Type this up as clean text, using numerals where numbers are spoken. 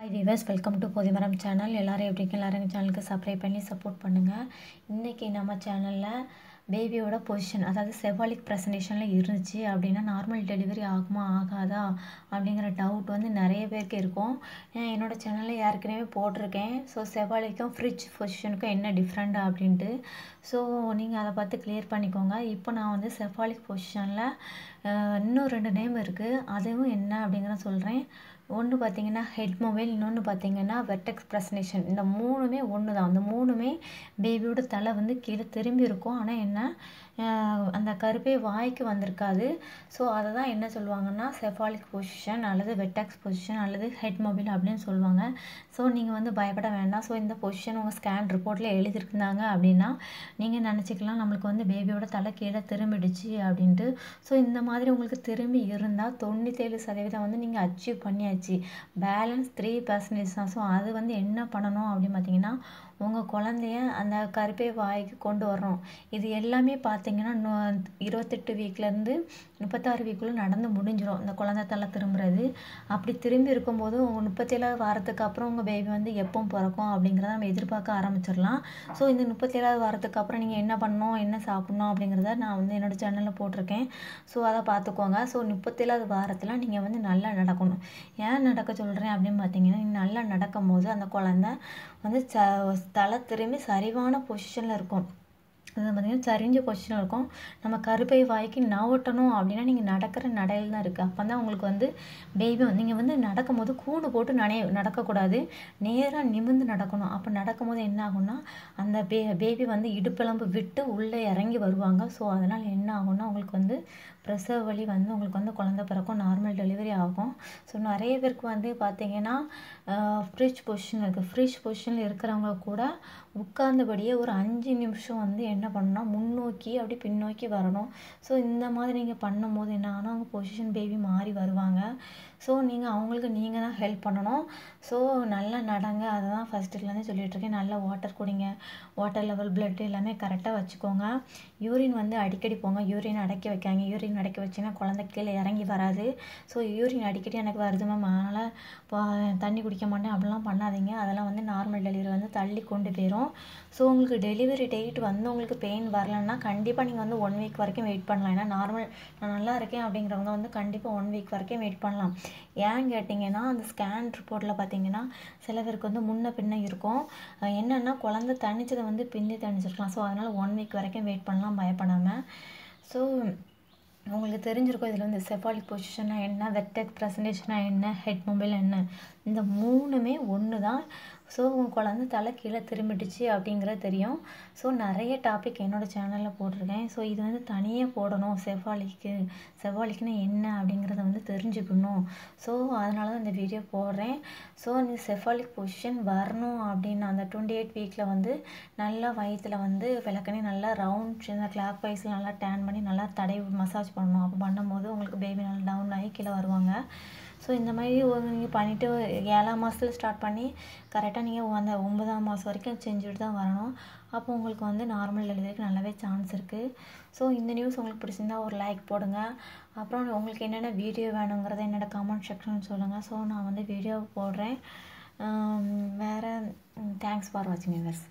Hi viewers, welcome to Pothimaram channel. எல்லோரும் எப்படி இருக்கு? எல்லோரும் எங்கள் சேனலுக்கு சப்ஸ்கிரைப் பண்ணி சப்போர்ட் பண்ணுங்கள். இன்றைக்கி நம்ம சேனலில் பேபியோட பொசிஷன், அதாவது செபாலிக் ப்ரெசன்டேஷனில் இருந்துச்சு அப்படின்னா நார்மல் டெலிவரி ஆகுமா ஆகாதா அப்படிங்கிற டவுட் வந்து நிறைய பேருக்கு இருக்கும். என்னோடய சேனலில் ஏற்கனவே போட்டிருக்கேன். ஸோ செபாலிக்கும் ஃப்ரிட்ஜ் பொசிஷனுக்கும் என்ன டிஃப்ரெண்ட் அப்படின்ட்டு. ஸோ நீங்கள் அதை பார்த்து கிளியர் பண்ணிக்கோங்க. இப்போ நான் வந்து செபாலிக் பொசிஷனில் இன்னும் 2 நேம் இருக்குது. அதுவும் என்ன அப்படிங்கிறத சொல்கிறேன். ஒன்று பார்த்தீங்கன்னா ஹெட் மொபைல், இன்னொன்று பார்த்தீங்கன்னா வெர்டெக்ஸ் ப்ரெசன்டேஷன். இந்த 3மே ஒன்று தான். அந்த 3மே பேபியோட தலை வந்து கீழே திரும்பி இருக்கும். ஆனால் என்ன, அந்த கருப்பே வாய்க்கு வந்திருக்காது. ஸோ அதை தான் என்ன சொல்லுவாங்கன்னா செபாலிக் பொசிஷன் அல்லது வெர்டெக்ஸ் பொசிஷன் அல்லது ஹெட் மொபைல் அப்படின்னு சொல்லுவாங்க. ஸோ நீங்கள் வந்து பயப்பட வேண்டாம். ஸோ இந்த பொசிஷன் உங்கள் ஸ்கேன் ரிப்போர்ட்டில் எழுதியிருந்தாங்க அப்படின்னா நீங்கள் நினச்சிக்கலாம் நம்மளுக்கு வந்து பேபியோட தலை கீழே திரும்பிடுச்சு அப்படின்ட்டு. ஸோ இந்த மாதிரி உங்களுக்கு திரும்பி இருந்தால் 97% வந்து நீங்கள் அச்சீவ் பண்ணியாச்சு. பேலன்ஸ் 3% தான். ஸோ அது வந்து என்ன பண்ணணும் அப்படின்னு பார்த்தீங்கன்னா, உங்கள் குழந்தைய அந்த கருப்பை வாய்க்கு கொண்டு வரணும். இது எல்லாமே பார்த்தீங்கன்னா 28 வீக்லேருந்து 36 வீக்குள்ளே நடந்து முடிஞ்சிடும் இந்த குழந்தை தலை திரும்புறது. அப்படி திரும்பி இருக்கும்போது உங்கள் 37வது வாரத்துக்கு அப்புறம் உங்கள் பேபி வந்து எப்போ பிறக்கும் அப்படிங்கிறத நம்ம எதிர்பார்க்க ஆரம்பிச்சிடலாம். ஸோ இந்த 37வது வாரத்துக்கு அப்புறம் நீங்கள் என்ன பண்ணணும், என்ன சாப்பிட்ணும் அப்படிங்கிறத நான் வந்து என்னோடய சேனலில் போட்டிருக்கேன். ஸோ அதை பார்த்துக்கோங்க. ஸோ 37வது வாரத்தில் நீங்கள் வந்து நல்லா நடக்கணும். ஏன் நடக்க சொல்கிறேன் அப்படின்னு பார்த்தீங்கன்னா, நல்லா நடக்கும் போது அந்த குழந்தை வந்து தலை திரும்பி சரிவான பொசிஷனில் இருக்கும். அது பார்த்திங்கன்னா சரிஞ்ச பொசிஷனில் இருக்கும். நம்ம கருப்பை வாய்க்கு நவட்டணும் அப்படின்னா நீங்கள் நடக்கிற நடையில் தான் இருக்குது. அப்போ தான் உங்களுக்கு வந்து பேபி நீங்கள் வந்து நடக்கும்போது கூண்டு போட்டு நடக்கக்கூடாது. நேராக நிமிர்ந்து நடக்கணும். அப்போ நடக்கும்போது என்ன ஆகும்னா அந்த பேபி வந்து இடுப்பெலும்பு விட்டு உள்ளே இறங்கி வருவாங்க. ஸோ அதனால் என்ன ஆகும்னா உங்களுக்கு வந்து பிரசவ வலி வந்து உங்களுக்கு வந்து குழந்தை பிறக்கும், நார்மல் டெலிவரி ஆகும். ஸோ நிறைய பேருக்கு வந்து பார்த்திங்கன்னா ஃப்ரிட்ஜ் பொசிஷன் இருக்குது. ஃப்ரிட்ஜ் பொசிஷனில் இருக்கிறவங்க கூட உட்கார்ந்தபடியே ஒரு 5 நிமிஷம் வந்து என்ன பண்ணணும்னா முன்னோக்கி அப்படி பின்னோக்கி வரணும். ஸோ இந்த மாதிரி நீங்கள் பண்ணும்போது என்ன ஆகும்னா அவங்க பொசிஷன் பேபி மாறி வருவாங்க. ஸோ அவங்களுக்கு நீங்கள் தான் ஹெல்ப் பண்ணணும். ஸோ நல்லா நடங்க. அதை தான் ஃபஸ்ட்டுலேருந்து சொல்லிகிட்ருக்கேன். நல்லா வாட்டர் குடிங்க. வாட்டர் லெவல், பிளட் எல்லாமே கரெக்டாக வச்சுக்கோங்க. யூரின் வந்து அடிக்கடி போங்க. யூரின் அடக்கி வைக்காங்க. யூரின் அடக்கி வச்சிங்கன்னா குழந்தை கீழே இறங்கி வராது. ஸோ யூரின் அடிக்கடி எனக்கு வருது மேம், அதனால் தண்ணி குடிக்க மாட்டேன் அப்படிலாம் பண்ணாதீங்க. அதெல்லாம் வந்து நார்மல் டெலிவரி வந்து தள்ளி கொண்டு போயிடும். ஸோ உங்களுக்கு டெலிவரி டேட் வந்து உங்களுக்கு பெயின் வரலன்னா கண்டிப்பாக நீங்கள் வந்து 1 வீக் வரைக்கும் வெயிட் பண்ணலாம். ஏன்னா நான் நல்லா இருக்கேன் அப்படிங்கிறவங்க வந்து கண்டிப்பாக 1 வீக் வரைக்கும் வெயிட் பண்ணலாம். ஏன்னு கேட்டிங்கன்னா அந்த ஸ்கேன் ரிப்போர்ட்டில் பார்த்தீங்கன்னா சில பேருக்கு வந்து முன்ன பின்ன இருக்கும். என்னென்னா குழந்தை தணிச்சதை வந்து பின்னி தணிச்சிருக்கலாம். ஸோ அதனால் 1 வீக் வரைக்கும் வெயிட் பண்ணலாம் பயப்படாமல். ஸோ உங்களுக்கு தெரிஞ்சிருக்கும் இதில் வந்து செபாலிக் பொசிஷனா என்ன, வெர்டெக்ஸ் ப்ரெசன்டேஷனா என்ன, ஹெட் மொபைல் என்ன, இந்த 3மே ஒன்று தான். ஸோ உங்கள் குழந்தை தலை கீழே திரும்பிடுச்சு அப்படிங்கிறது தெரியும். ஸோ நிறைய டாபிக் என்னோடய சேனலில் போட்டிருக்கேன். ஸோ இது வந்து தனியாக போடணும். செபாலிக்னா என்ன அப்படிங்கிறத வந்து தெரிஞ்சுக்கணும். ஸோ அதனால தான் இந்த வீடியோ போடுறேன். ஸோ இந்த செபாலிக் பொசிஷன் வரணும் அப்படின்னா அந்த 28 வீக்கில் வந்து நல்லா வயிற்றில் வந்து விளக்கணி நல்லா ரவுண்ட் சின்ன கிளாக் வைஸில் நல்லா டேன் பண்ணி நல்லா மசாஜ் பண்ணணும். அப்போ பண்ணும்போது உங்களுக்கு பேபி நல்லா டவுன் ஆகி கீழே வருவாங்க. ஸோ இந்த மாதிரி நீங்கள் பண்ணிவிட்டு 7ஆம் மாதத்தில் ஸ்டார்ட் பண்ணி கரெக்டாக நீங்கள் அந்த 9ஆம் மாதம் வரைக்கும் செஞ்சுட்டு தான் வரணும். அப்போ உங்களுக்கு வந்து நார்மல் டெலிவரிக்கு நல்லாவே சான்ஸ் இருக்குது. ஸோ இந்த நியூஸ் உங்களுக்கு பிடிச்சிருந்தா ஒரு லைக் போடுங்க. அப்புறம் உங்களுக்கு என்னென்ன வீடியோ வேணுங்கிறத என்னோட கமெண்ட் செக்ஷன் சொல்லுங்கள். ஸோ நான் வந்து வீடியோ போடுறேன். வேறு தேங்க்ஸ் ஃபார் வாட்சிங் வியூவர்ஸ்.